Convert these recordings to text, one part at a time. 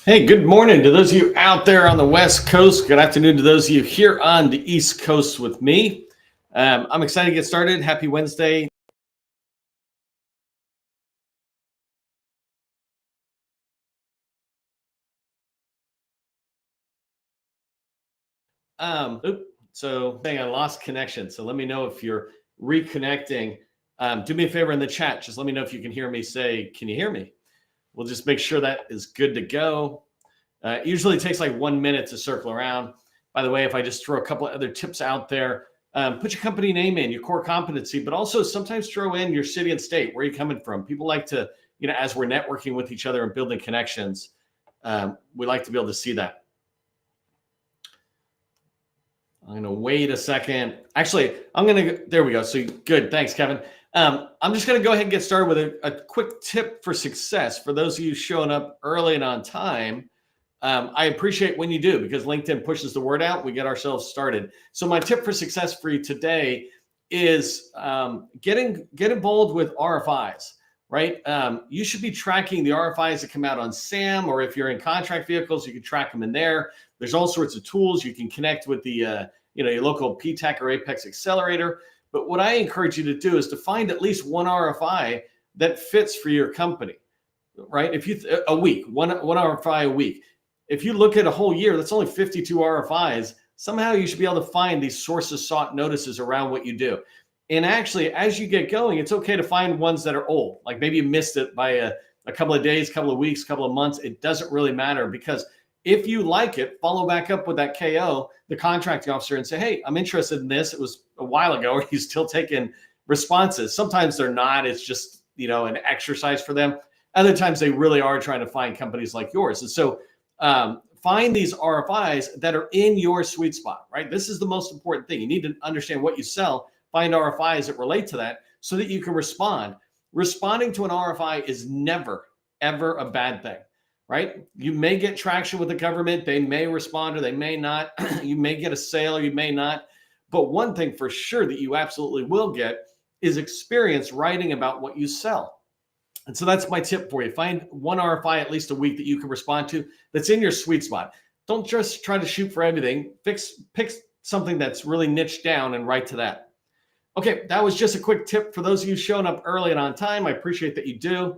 Hey, good morning to those of you out there on the West Coast. Good afternoon to those of you here on the East Coast with me. I'm excited to get started. Happy Wednesday. So I lost connection. So let me know if you're reconnecting. Do me a favor in the chat. Just let me know if you can hear me. Say, can you hear me? We'll just make sure that is good to go. It usually takes like 1 minute to circle around. By the way, if I just throw a couple of other tips out there, put your company name in, your core competency, but also sometimes throw in your city and state, where you're coming from. People like to, as we're networking with each other and building connections, we like to be able to see that. I'm going to wait a second. Actually, there we go. So good. Thanks, Kevin. I'm just going to go ahead and get started with a quick tip for success for those of you showing up early and on time. I appreciate when you do, because LinkedIn pushes the word out. We get ourselves started. So my tip for success for you today is get involved with RFIs, right? You should be tracking the RFIs that come out on SAM, or if you're in contract vehicles, you can track them in there. There's all sorts of tools. You can connect with the your local PTAC or Apex accelerator. But what I encourage you to do is to find at least one RFI that fits for your company, right? If you a week, one RFI a week. If you look at a whole year, that's only 52 RFIs. Somehow you should be able to find these sources sought notices around what you do. And actually, as you get going, it's okay to find ones that are old. Like maybe you missed it by a couple of days, couple of weeks, couple of months. It doesn't really matter, because if you like it, follow back up with that KO, the contracting officer, and say, hey, I'm interested in this. It was a while ago. Are you still taking responses? Sometimes they're not. It's just, an exercise for them. Other times they really are trying to find companies like yours. And so find these RFIs that are in your sweet spot, right? This is the most important thing. You need to understand what you sell, find RFIs that relate to that so that you can respond. Responding to an RFI is never, ever a bad thing, right? You may get traction with the government. They may respond or they may not. You may get a sale or you may not. But one thing for sure that you absolutely will get is experience writing about what you sell. And so that's my tip for you. Find one RFI at least a week that you can respond to that's in your sweet spot. Don't just try to shoot for everything. Pick something that's really niched down and write to that. Okay, that was just a quick tip for those of you showing up early and on time. I appreciate that you do.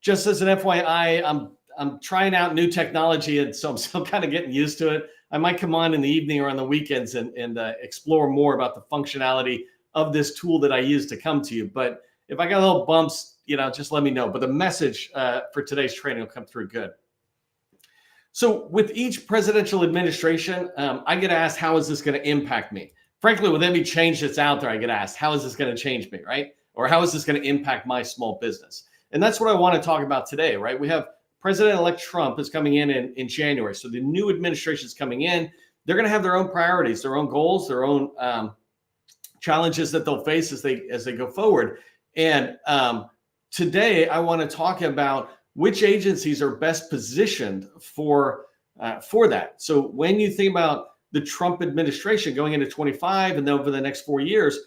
Just as an FYI, I'm trying out new technology, and so I'm still kind of getting used to it. I might come on in the evening or on the weekends and explore more about the functionality of this tool that I use to come to you. But if I got little bumps, just let me know. But the message for today's training will come through good. So with each presidential administration, I get asked, how is this going to impact me? Frankly, with every change that's out there, I get asked, how is this going to change me, right? Or how is this going to impact my small business? And that's what I want to talk about today, right? We have President-elect Trump is coming in January. So the new administration is coming in. They're going to have their own priorities, their own goals, their own challenges that they'll face as they go forward. And today, I want to talk about which agencies are best positioned for that. So when you think about the Trump administration going into 25 and then over the next 4 years,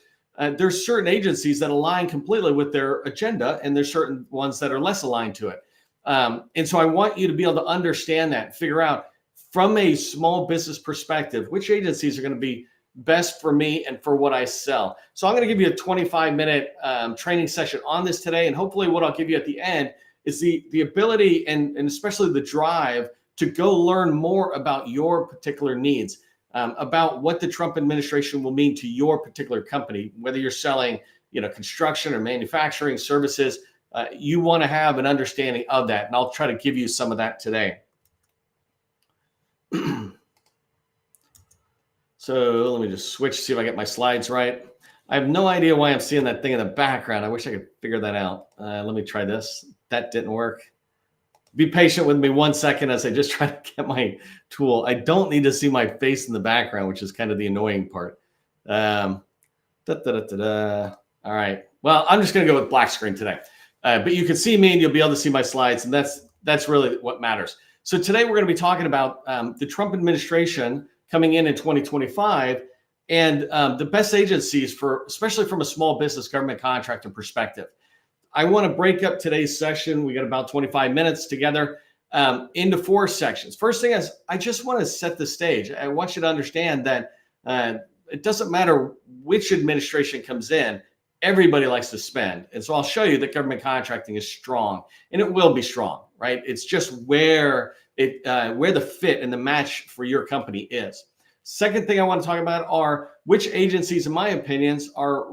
there's certain agencies that align completely with their agenda, and there's certain ones that are less aligned to it. And so I want you to be able to understand that, figure out from a small business perspective, which agencies are going to be best for me and for what I sell. So I'm going to give you a 25-minute training session on this today. And hopefully what I'll give you at the end is the ability and especially the drive to go learn more about your particular needs, about what the Trump administration will mean to your particular company, whether you're selling, construction or manufacturing services. You want to have an understanding of that. And I'll try to give you some of that today. So let me just switch, see if I get my slides right. I have no idea why I'm seeing that thing in the background. I wish I could figure that out. Let me try this. That didn't work. Be patient with me 1 second as I just try to get my tool. I don't need to see my face in the background, which is kind of the annoying part. All right. Well, I'm just going to go with black screen today. But you can see me and you'll be able to see my slides. And that's really what matters. So today we're going to be talking about the Trump administration coming in 2025 and the best agencies especially from a small business government contractor perspective. I want to break up today's session. We got about 25 minutes together. into 4 sections. First thing is, I just want to set the stage. I want you to understand that it doesn't matter which administration comes in, everybody likes to spend. And so I'll show you that government contracting is strong, and it will be strong, right? It's just where the fit and the match for your company is. Second thing I want to talk about are which agencies, in my opinions, are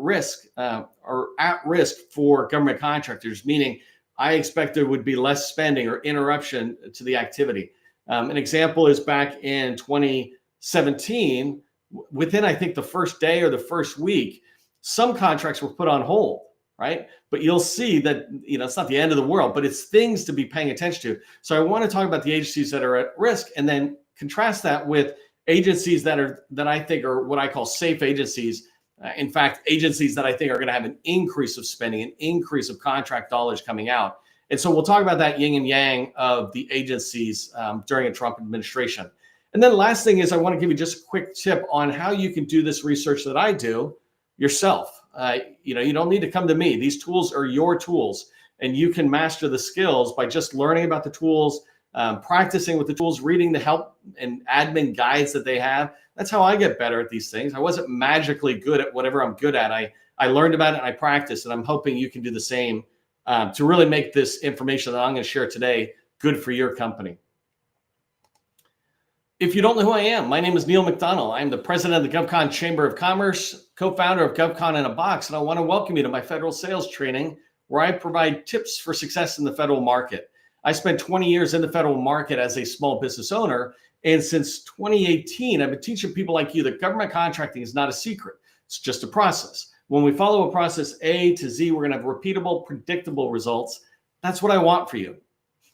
at risk for government contractors, meaning I expect there would be less spending or interruption to the activity. An example is back in 2017, within, I think, the first day or the first week, some contracts were put on hold, right? But you'll see that, it's not the end of the world, but it's things to be paying attention to. So I want to talk about the agencies that are at risk and then contrast that with agencies that I think are what I call safe agencies. In fact, agencies that I think are going to have an increase of spending, an increase of contract dollars coming out. And so we'll talk about that yin and yang of the agencies during a Trump administration. And then last thing is I want to give you just a quick tip on how you can do this research that I do yourself. You don't need to come to me. These tools are your tools, and you can master the skills by just learning about the tools, practicing with the tools, reading the help and admin guides that they have. That's how I get better at these things. I wasn't magically good at whatever I'm good at. I learned about it and I practiced, and I'm hoping you can do the same to really make this information that I'm going to share today good for your company. If you don't know who I am, my name is Neil McDonald. I'm the president of the GovCon Chamber of Commerce, co-founder of GovCon in a Box, and I want to welcome you to my federal sales training where I provide tips for success in the federal market. I spent 20 years in the federal market as a small business owner, and since 2018, I've been teaching people like you that government contracting is not a secret. It's just a process. When we follow a process A to Z, we're going to have repeatable, predictable results. That's what I want for you.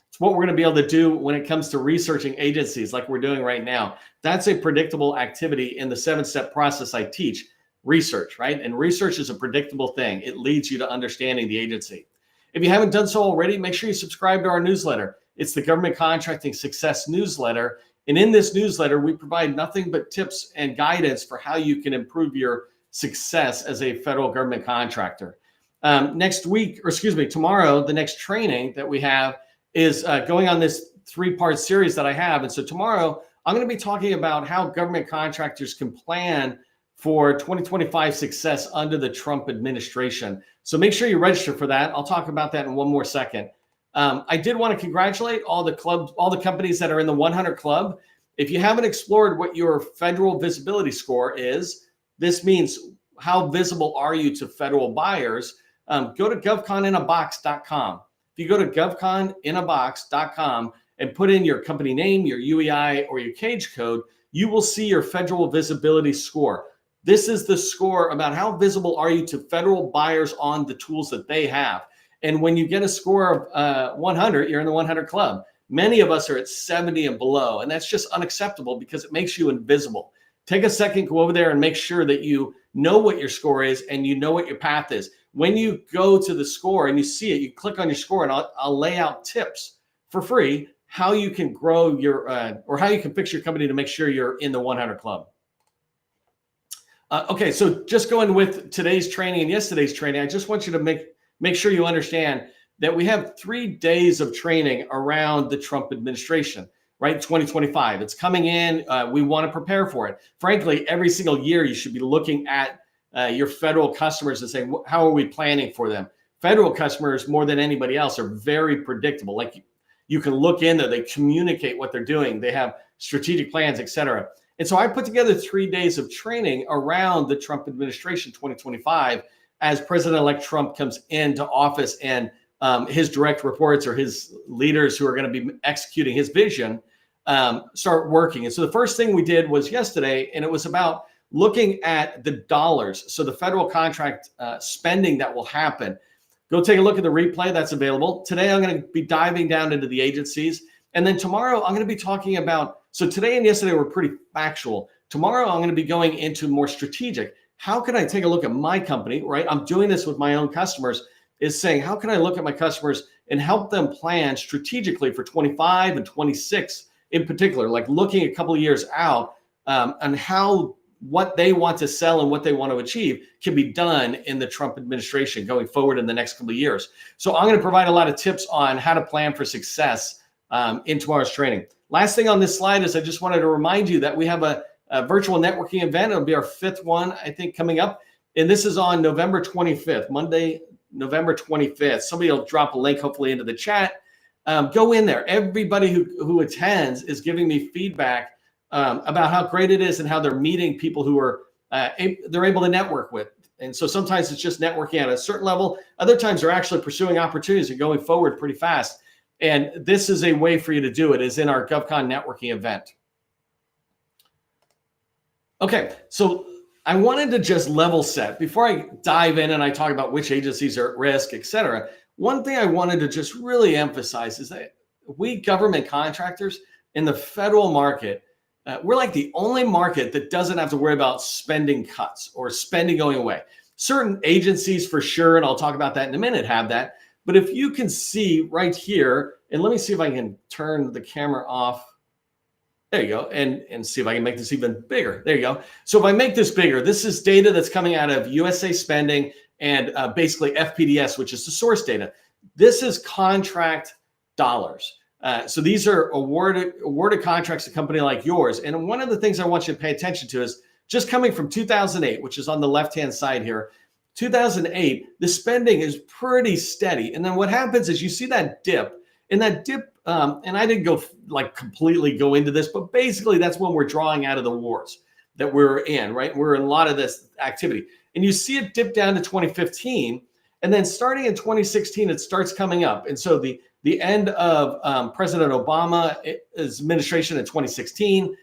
It's what we're going to be able to do when it comes to researching agencies like we're doing right now. That's a predictable activity in the 7-step process I teach, research, right? And research is a predictable thing. It leads you to understanding the agency. If you haven't done so already, make sure you subscribe to our newsletter. It's the Government Contracting Success Newsletter. And in this newsletter, we provide nothing but tips and guidance for how you can improve your success as a federal government contractor. Tomorrow, the next training that we have is going on this 3-part series that I have. And so tomorrow, I'm going to be talking about how government contractors can plan for 2025 success under the Trump administration. So make sure you register for that. I'll talk about that in one more second. I did want to congratulate all the companies that are in the 100 Club. If you haven't explored what your federal visibility score is, this means how visible are you to federal buyers? Go to govconinabox.com. If you go to govconinabox.com and put in your company name, your UEI, or your cage code, you will see your federal visibility score. This is the score about how visible are you to federal buyers on the tools that they have. And when you get a score of 100, you're in the 100 Club. Many of us are at 70 and below, and that's just unacceptable because it makes you invisible. Take a second, go over there and make sure that you know what your score is and you know what your path is. When you go to the score and you see it, you click on your score, and I'll lay out tips for free how you can grow your or how you can fix your company to make sure you're in the 100 Club. Okay, so just going with today's training and yesterday's training, I just want you to make sure you understand that we have 3 days of training around the Trump administration, right? 2025. It's coming in. We want to prepare for it. Frankly, every single year you should be looking at your federal customers and saying, how are we planning for them? Federal customers, more than anybody else, are very predictable. Like you can look in there, they communicate what they're doing. They have strategic plans, et cetera. And so I put together 3 days of training around the Trump administration 2025 as President-elect Trump comes into office and his direct reports or his leaders who are going to be executing his vision start working. And so the first thing we did was yesterday, and it was about looking at the dollars. So the federal contract spending that will happen. Go take a look at the replay that's available. Today, I'm going to be diving down into the agencies. And then tomorrow, I'm going to be talking about, so today and yesterday were pretty factual. Tomorrow, I'm going to be going into more strategic. How can I take a look at my company, right? I'm doing this with my own customers, is saying, how can I look at my customers and help them plan strategically for 25 and 26 in particular, like looking a couple of years out on how what they want to sell and what they want to achieve can be done in the Trump administration going forward in the next couple of years. So I'm going to provide a lot of tips on how to plan for success in tomorrow's training. Last thing on this slide is I just wanted to remind you that we have a virtual networking event. It'll be our 5th one, I think, coming up. And this is on November 25th, Monday, November 25th. Somebody will drop a link, hopefully, into the chat. Go in there. Everybody who attends is giving me feedback about how great it is and how they're meeting people who are they're able to network with. And so sometimes it's just networking at a certain level. Other times they're actually pursuing opportunities and going forward pretty fast. And this is a way for you to do it, is in our GovCon networking event. Okay, so I wanted to just level set before I dive in and I talk about which agencies are at risk, et cetera. One thing I wanted to just really emphasize is that we government contractors in the federal market, we're like the only market that doesn't have to worry about spending cuts or spending going away. Certain agencies for sure, and I'll talk about that in a minute, have that. But if you can see right here, and let me see if I can turn the camera off. There you go, and see if I can make this even bigger. There you go. So if I make this bigger, this is data that's coming out of USA Spending and basically FPDS, which is the source data. This is contract dollars. So these are awarded contracts to a company like yours. And one of the things I want you to pay attention to is just coming from 2008, which is on the left-hand side here. 2008, the spending is pretty steady. And then what happens is you see that dip. And that dip, and I didn't go completely go into this, but basically that's when we're drawing out of the wars that we're in, right? We're in a lot of this activity. And you see it dip down to 2015. And then starting in 2016, it starts coming up. And so the end of President Obama's administration in 2016,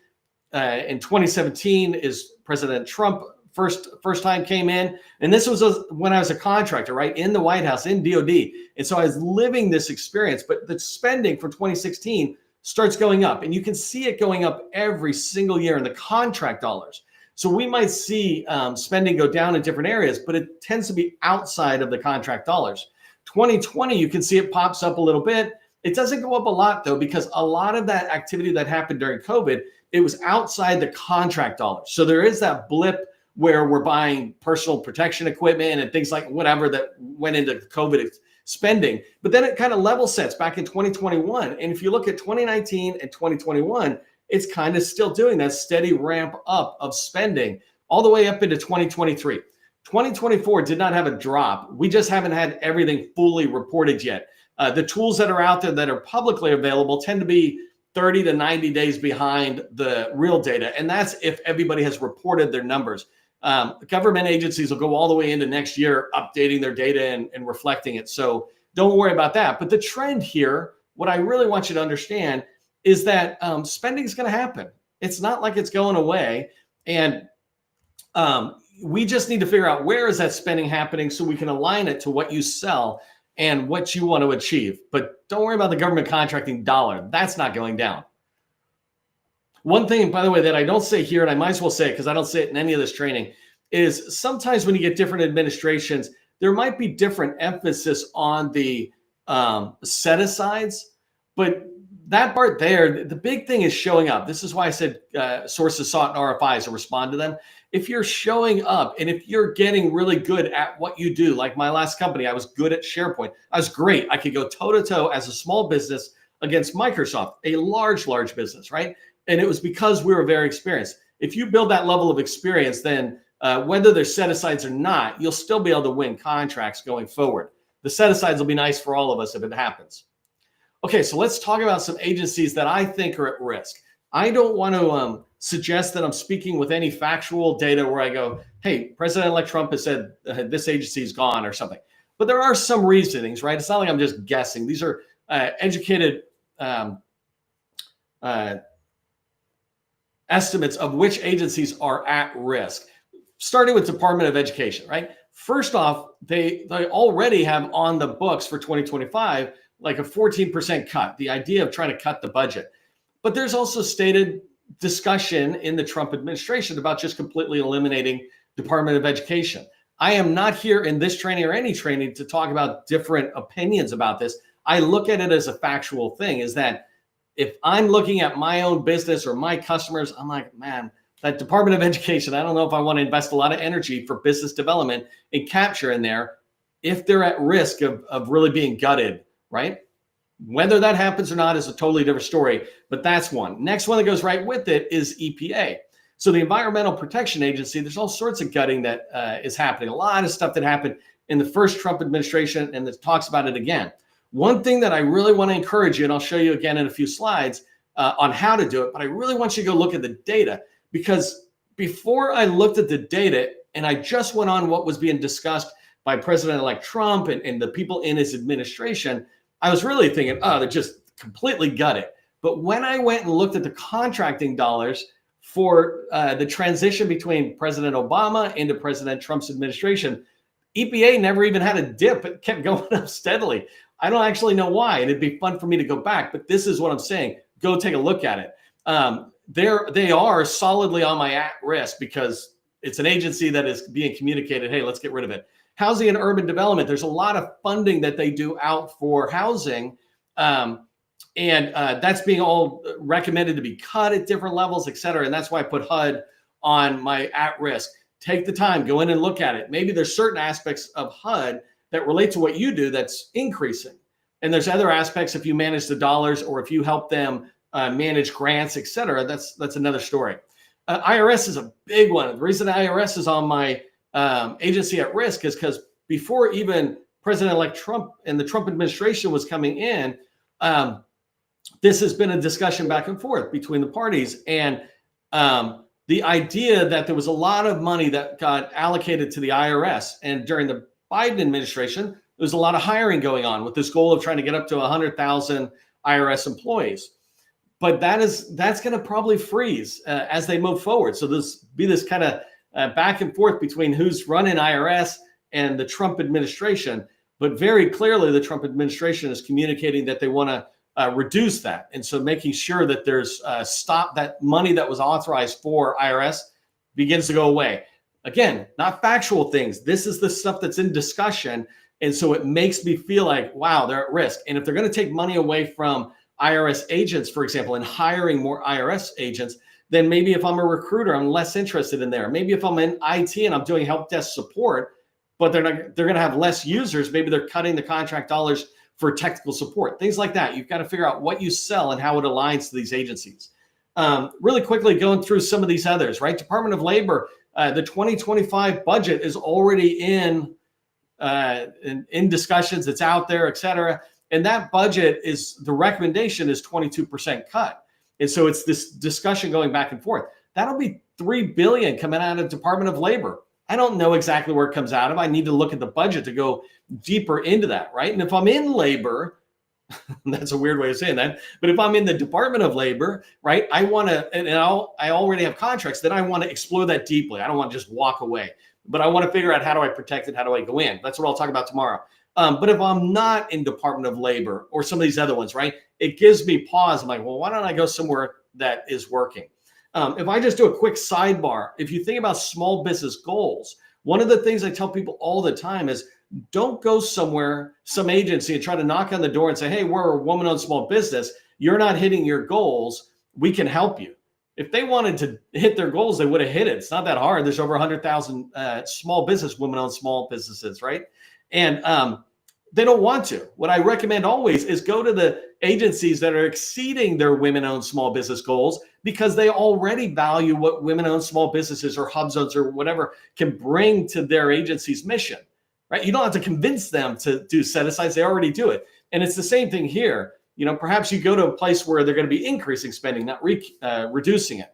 in 2017 is President Trump first time came in. And this was when I was a contractor, right, in the White House, in DOD. And so I was living this experience, but the spending for 2016 starts going up. And you can see it going up every single year in the contract dollars. So we might see spending go down in different areas, but it tends to be outside of the contract dollars. 2020, you can see it pops up a little bit. It doesn't go up a lot, though, because a lot of that activity that happened during COVID, it was outside the contract dollars. So there is that blip where we're buying personal protection equipment and things like whatever that went into COVID spending. But then it kind of level sets back in 2021. And if you look at 2019 and 2021, it's kind of still doing that steady ramp up of spending all the way up into 2023. 2024 did not have a drop. We just haven't had everything fully reported yet. The tools that are out there that are publicly available tend to be 30 to 90 days behind the real data. And that's if everybody has reported their numbers. Government agencies will go all the way into next year, updating their data and reflecting it. So don't worry about that. But the trend here, what I really want you to understand is that spending is going to happen. It's not like it's going away. And we just need to figure out where is that spending happening so we can align it to what you sell and what you want to achieve. But don't worry about the government contracting dollar. That's not going down. One thing, by the way, that I don't say here, and I might as well say it because I don't say it in any of this training, is sometimes when you get different administrations, there might be different emphasis on the set-asides, but that part there, the big thing is showing up. This is why I said sources sought in RFIs or respond to them. If you're showing up and if you're getting really good at what you do, like my last company, I was good at SharePoint. I was great. I could go toe-to-toe as a small business against Microsoft, a large business, right? And it was because we were very experienced. If you build that level of experience, then whether they're set-asides or not, you'll still be able to win contracts going forward. The set-asides will be nice for all of us if it happens. Okay, so let's talk about some agencies that I think are at risk. I don't want to suggest that I'm speaking with any factual data where I go, hey, President-elect Trump has said this agency is gone or something. But there are some reasonings, right? It's not like I'm just guessing. These are educated estimates of which agencies are at risk, starting with Department of Education, right? First off, they already have on the books for 2025 like a 14% cut, the idea of trying to cut the budget. But there's also stated discussion in the Trump administration about just completely eliminating Department of Education. I am not here in this training or any training to talk about different opinions about this. I look at it as a factual thing, is that if I'm looking at my own business or my customers, I'm like, man, that Department of Education, I don't know if I want to invest a lot of energy for business development and capture in there if they're at risk of really being gutted, right? Whether that happens or not is a totally different story, but that's one. Next one that goes right with it is EPA. So the Environmental Protection Agency, there's all sorts of gutting that is happening. A lot of stuff that happened in the first Trump administration, and that talks about it again. One thing that I really want to encourage you, and I'll show you again in a few slides on how to do it, but I really want you to go look at the data, because before I looked at the data and I just went on what was being discussed by President-elect Trump and the people in his administration, I was really thinking, oh, they're just completely gutted. But when I went and looked at the contracting dollars for the transition between President Obama into President Trump's administration, EPA never even had a dip. It kept going up steadily. I don't actually know why, and it'd be fun for me to go back, but this is what I'm saying. Go take a look at it. They are solidly on my at-risk, because it's an agency that is being communicated, hey, let's get rid of it. Housing and urban development, there's a lot of funding that they do out for housing, and that's being all recommended to be cut at different levels, et cetera. And that's why I put HUD on my at-risk. Take the time, go in and look at it. Maybe there's certain aspects of HUD that relate to what you do that's increasing. And there's other aspects, if you manage the dollars or if you help them manage grants, et cetera, that's another story. IRS is a big one. The reason IRS is on my agency at risk is because before even President-elect Trump and the Trump administration was coming in, this has been a discussion back and forth between the parties. And the idea that there was a lot of money that got allocated to the IRS. And during the Biden administration, there was a lot of hiring going on with this goal of trying to get up to 100,000 IRS employees. But that's going to probably freeze as they move forward. So this kind of back and forth between who's running IRS and the Trump administration. But very clearly, the Trump administration is communicating that they want to reduce that. And so making sure that there's stop that money that was authorized for IRS begins to go away. Again, not factual things. This is the stuff that's in discussion. And so it makes me feel like, wow, they're at risk. And if they're going to take money away from IRS agents, for example, and hiring more IRS agents, then maybe if I'm a recruiter, I'm less interested in there. Maybe if I'm in IT and I'm doing help desk support, but they're going to have less users, maybe they're cutting the contract dollars for technical support, things like that. You've got to figure out what you sell and how it aligns to these agencies. Really quickly going through some of these others, right? Department of Labor, the 2025 budget is already in discussions. It's out there, et cetera. And that budget is, the recommendation is 22% cut. And so it's this discussion going back and forth. That'll be $3 billion coming out of Department of Labor. I don't know exactly where it comes out of. I need to look at the budget to go deeper into that, right? And if I'm in labor, that's a weird way of saying that, but if I'm in the Department of Labor, right, I want to, and I already have contracts, then I want to explore that deeply. I don't want to just walk away, but I want to figure out, how do I protect it? How do I go in? That's what I'll talk about tomorrow. But if I'm not in Department of Labor or some of these other ones, right, it gives me pause. I'm like, well, why don't I go somewhere that is working? If I just do a quick sidebar, if you think about small business goals, one of the things I tell people all the time is, don't go somewhere, some agency, and try to knock on the door and say, hey, we're a woman-owned small business. You're not hitting your goals. We can help you. If they wanted to hit their goals, they would have hit it. It's not that hard. There's over 100,000 small business, women-owned small businesses, right? And they don't want to. What I recommend always is go to the agencies that are exceeding their women-owned small business goals, because they already value what women-owned small businesses or hub zones or whatever can bring to their agency's mission, right? You don't have to convince them to do set-asides. They already do it. And it's the same thing here. You know, perhaps you go to a place where they're going to be increasing spending, not reducing it.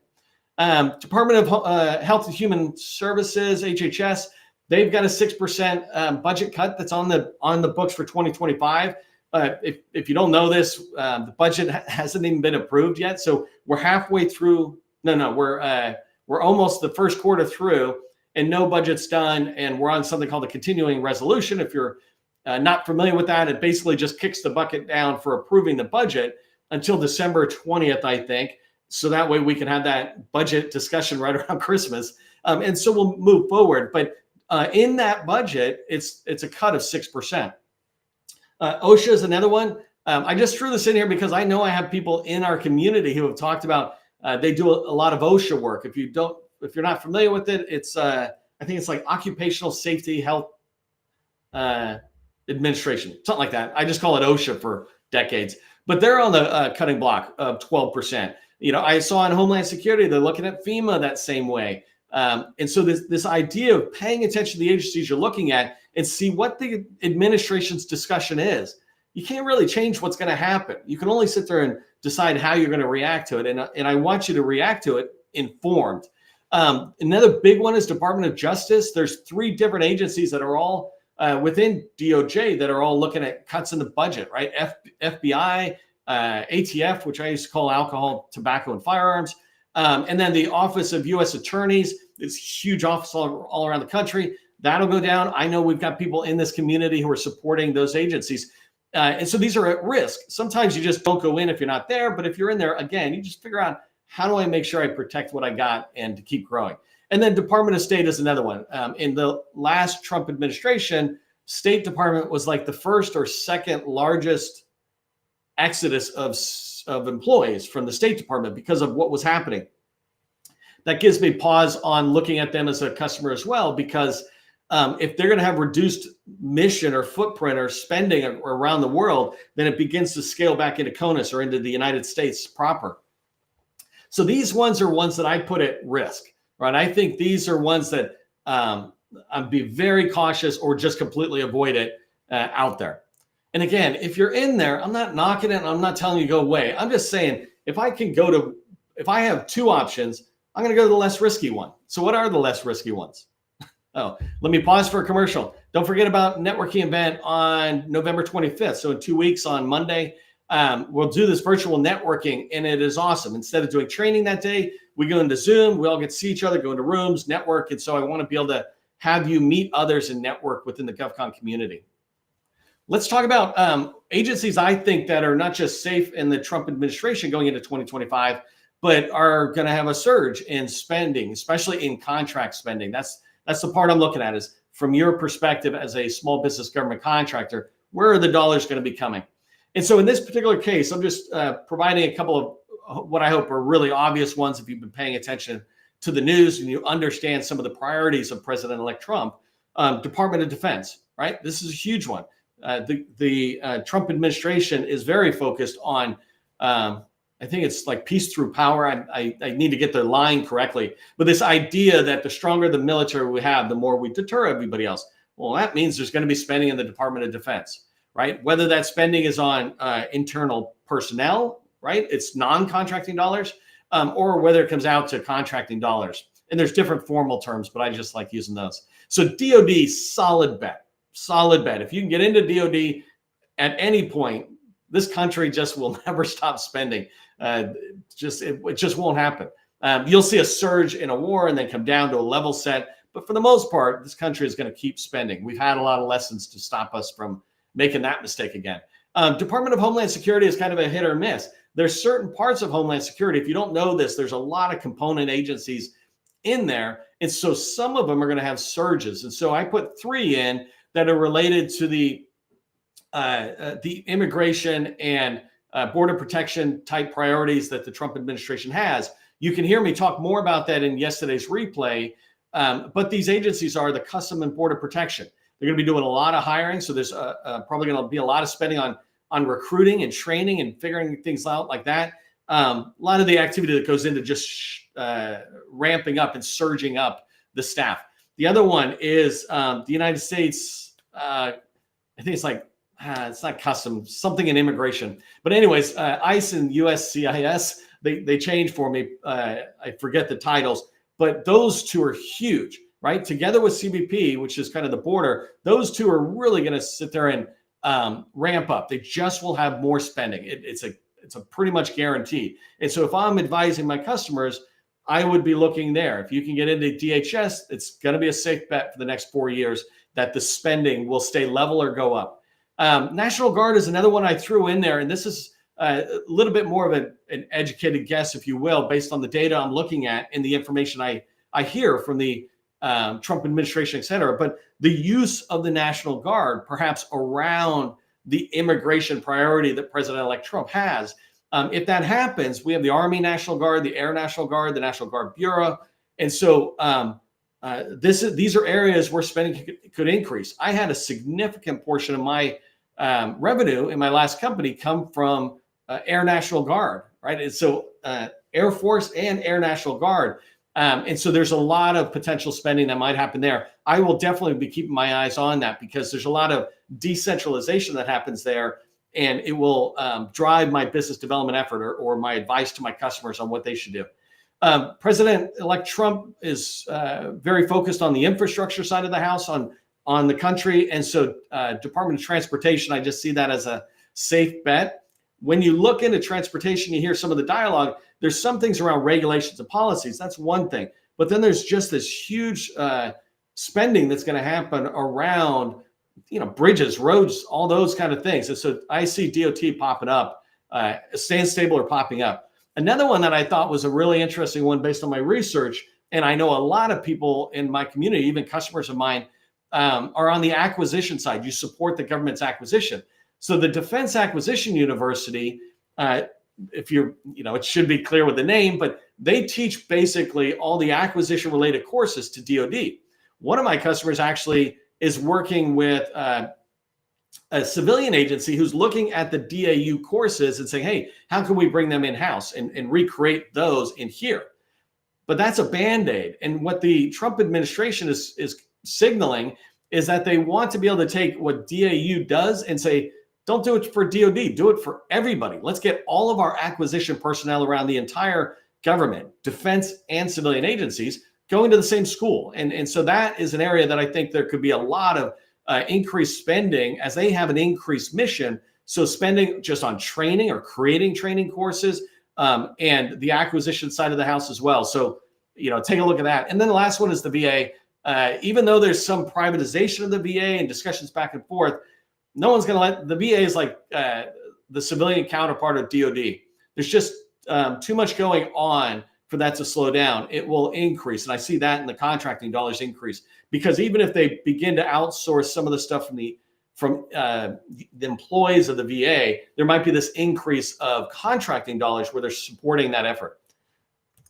Department of Health and Human Services, HHS, they've got a 6% budget cut that's on the books for 2025. If you don't know this, the budget hasn't even been approved yet. So we're halfway through. We're almost the first quarter through, and no budget's done. And we're on something called the continuing resolution. If you're not familiar with that, it basically just kicks the bucket down for approving the budget until December 20th, I think. So that way we can have that budget discussion right around Christmas. And so we'll move forward. But in that budget, it's a cut of 6%. OSHA is another one. I just threw this in here because I know I have people in our community who have talked about they do a lot of OSHA work. If you're not familiar with it, it's I think it's like Occupational Safety Health Administration, something like that. I just call it OSHA for decades. But they're on the cutting block of 12%. I saw in Homeland Security, they're looking at FEMA that same way. And so this idea of paying attention to the agencies you're looking at and see what the administration's discussion is. You can't really change what's going to happen. You can only sit there and decide how you're going to react to it. And I want you to react to it informed. Another big one is Department of Justice. There's 3 different agencies that are all within DOJ that are all looking at cuts in the budget, right? FBI, ATF, which I used to call alcohol, tobacco, and firearms. And then the Office of U.S. Attorneys, this huge office all around the country. That'll go down. I know we've got people in this community who are supporting those agencies. And so these are at risk. Sometimes you just don't go in if you're not there. But if you're in there, again, you just figure out, how do I make sure I protect what I got and to keep growing? And then Department of State is another one. In the last Trump administration, State Department was like the first or second largest exodus of employees from the State Department because of what was happening. That gives me pause on looking at them as a customer as well, because if they're going to have reduced mission or footprint or spending around the world, then it begins to scale back into CONUS or into the United States proper. So these ones are ones that I put at risk, right? I think these are ones that I'd be very cautious or just completely avoid it out there. And again, if you're in there, I'm not knocking it. I'm not telling you to go away. I'm just saying, if I have 2 options, I'm going to go to the less risky one. So what are the less risky ones? Oh, let me pause for a commercial. Don't forget about networking event on November 25th. So in 2 weeks on Monday, we'll do this virtual networking, and it is awesome. Instead of doing training that day, we go into Zoom. We all get to see each other, go into rooms, network. And so I want to be able to have you meet others and network within the GovCon community. Let's talk about agencies I think that are not just safe in the Trump administration going into 2025, but are going to have a surge in spending, especially in contract spending. That's the part I'm looking at, is from your perspective as a small business government contractor, where are the dollars going to be coming? And so in this particular case, I'm just providing a couple of what I hope are really obvious ones if you've been paying attention to the news and you understand some of the priorities of President-elect Trump. Department of Defense, right? This is a huge one. The Trump administration is very focused on, I think it's like peace through power. I need to get the line correctly. But this idea that the stronger the military we have, the more we deter everybody else. Well, that means there's going to be spending in the Department of Defense, right? Whether that spending is on internal personnel, right? It's non-contracting dollars, or whether it comes out to contracting dollars. And there's different formal terms, but I just like using those. So DOD, solid bet. Solid bet. If you can get into DOD at any point, this country just will never stop spending. It just won't happen. You'll see a surge in a war and then come down to a level set. But for the most part, this country is going to keep spending. We've had a lot of lessons to stop us from making that mistake again. Department of Homeland Security is kind of a hit or miss. There's certain parts of Homeland Security. If you don't know this, there's a lot of component agencies in there. And so some of them are going to have surges. And so I put 3 in that are related to the immigration and border protection type priorities that the Trump administration has. You can hear me talk more about that in yesterday's replay, but these agencies are the Custom and Border Protection. They're going to be doing a lot of hiring, so there's probably going to be a lot of spending on recruiting and training and figuring things out like that. A lot of the activity that goes into just ramping up and surging up the staff. The other one is the United States. I think it's like, it's not customs, something in immigration. But anyways, ICE and USCIS, they change for me. I forget the titles, but those 2 are huge, right? Together with CBP, which is kind of the border, those 2 are really going to sit there and ramp up. They just will have more spending. It's a pretty much guaranteed. And so if I'm advising my customers, I would be looking there. If you can get into DHS, it's going to be a safe bet for the next 4 years that the spending will stay level or go up. National Guard is another one I threw in there. And this is a little bit more of an educated guess, if you will, based on the data I'm looking at and the information I hear from the Trump administration, et cetera. But the use of the National Guard, perhaps around the immigration priority that President-elect Trump has. If that happens, we have the Army National Guard, the Air National Guard, the National Guard Bureau. And so these are areas where spending could increase. I had a significant portion of my revenue in my last company come from Air National Guard, right? And so Air Force and Air National Guard. And so there's a lot of potential spending that might happen there. I will definitely be keeping my eyes on that because there's a lot of decentralization that happens there, and it will drive my business development effort or my advice to my customers on what they should do. President-elect Trump is very focused on the infrastructure side of the house, on the country. And so Department of Transportation, I just see that as a safe bet. When you look into transportation, you hear some of the dialogue. There's some things around regulations and policies. That's one thing. But then there's just this huge spending that's going to happen around, bridges, roads, all those kind of things. And so I see DOT popping up, Stand Stable or popping up. Another one that I thought was a really interesting one based on my research, and I know a lot of people in my community, even customers of mine, are on the acquisition side. You support the government's acquisition. So the Defense Acquisition University, if you're, it should be clear with the name, but they teach basically all the acquisition related courses to DoD. One of my customers actually is working with a civilian agency who's looking at the DAU courses and saying, hey, how can we bring them in-house and recreate those in here? But that's a Band-Aid. And what the Trump administration is signaling is that they want to be able to take what DAU does and say, don't do it for DoD, do it for everybody. Let's get all of our acquisition personnel around the entire government, defense and civilian agencies going to the same school. And so that is an area that I think there could be a lot of increased spending as they have an increased mission. So spending just on training or creating training courses and the acquisition side of the house as well. So, take a look at that. And then the last one is the VA. Even though there's some privatization of the VA and discussions back and forth, no one's going to let the VA is like the civilian counterpart of DoD. There's just too much going on for that to slow down. It will increase. And I see that in the contracting dollars increase, because even if they begin to outsource some of the stuff from the employees of the VA, there might be this increase of contracting dollars where they're supporting that effort.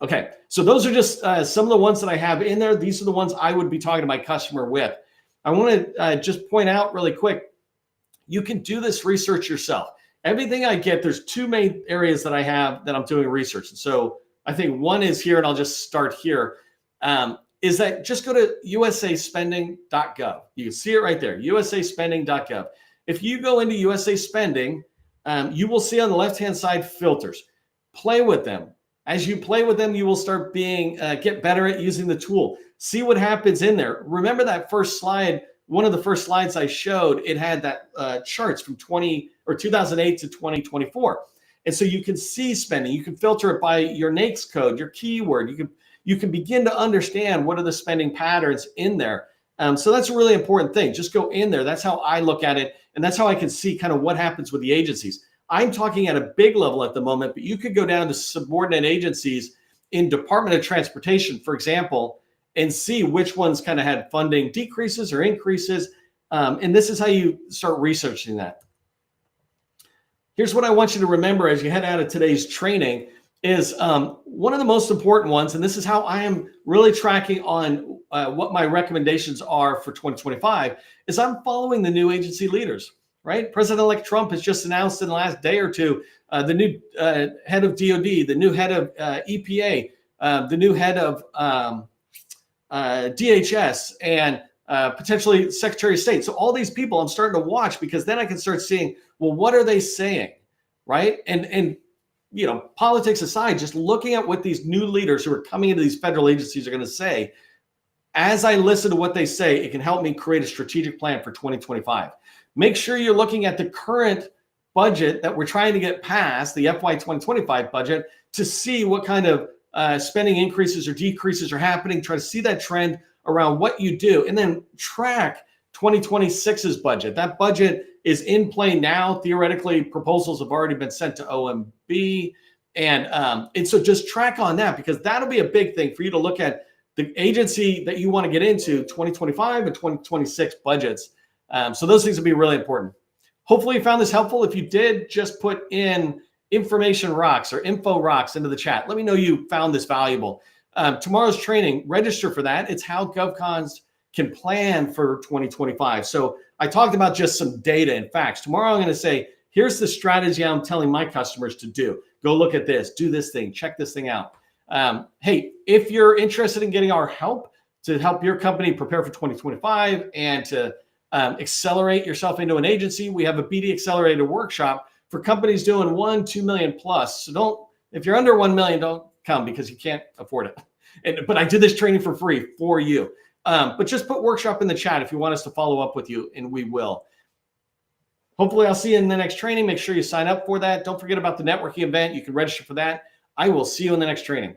Okay, so those are just some of the ones that I have in there. These are the ones I would be talking to my customer with. I want to just point out really quick, you can do this research yourself. Everything I get, there's two main areas that I have that I'm doing research. And so I think one is here, and I'll just start here, is that just go to usaspending.gov. You can see it right there, usaspending.gov. If you go into USA Spending, you will see on the left-hand side filters. Play with them. As you play with them, you will start get better at using the tool. See what happens in there. Remember that first slide, one of the first slides I showed, it had that charts from 2008 to 2024. And so you can see spending. You can filter it by your NAICS code, your keyword. You can begin to understand what are the spending patterns in there. So that's a really important thing. Just go in there. That's how I look at it. And that's how I can see kind of what happens with the agencies. I'm talking at a big level at the moment, but you could go down to subordinate agencies in Department of Transportation, for example, and see which ones kind of had funding decreases or increases. And this is how you start researching that. Here's what I want you to remember as you head out of today's training is one of the most important ones, and this is how I am really tracking on what my recommendations are for 2025, is I'm following the new agency leaders, right? President-elect Trump has just announced in the last day or two the new head of DOD, the new head of EPA, the new head of DHS, and potentially Secretary of State. So all these people I'm starting to watch, because then I can start seeing, well, what are they saying, right? And politics aside, just looking at what these new leaders who are coming into these federal agencies are going to say, as I listen to what they say, it can help me create a strategic plan for 2025. Make sure you're looking at the current budget that we're trying to get past, the FY 2025 budget, to see what kind of spending increases or decreases are happening. Try to see that trend around what you do, and then track 2026's budget. That budget is in play now. Theoretically, proposals have already been sent to OMB. And so just track on that, because that'll be a big thing for you to look at the agency that you want to get into 2025 and 2026 budgets. So those things will be really important. Hopefully you found this helpful. If you did, just put in information rocks or info rocks into the chat. Let me know you found this valuable. Tomorrow's training, register for that. It's how GovCons can plan for 2025. So I talked about just some data and facts. Tomorrow I'm going to say, here's the strategy I'm telling my customers to do. Go look at this, do this thing, check this thing out. Hey, if you're interested in getting our help to help your company prepare for 2025 and to accelerate yourself into an agency, we have a BD Accelerator workshop for companies doing 1-2 million plus. So if you're under 1 million, don't come because you can't afford it. But I did this training for free for you. But just put workshop in the chat if you want us to follow up with you, and we will. Hopefully I'll see you in the next training. Make sure you sign up for that. Don't forget about the networking event. You can register for that. I will see you in the next training.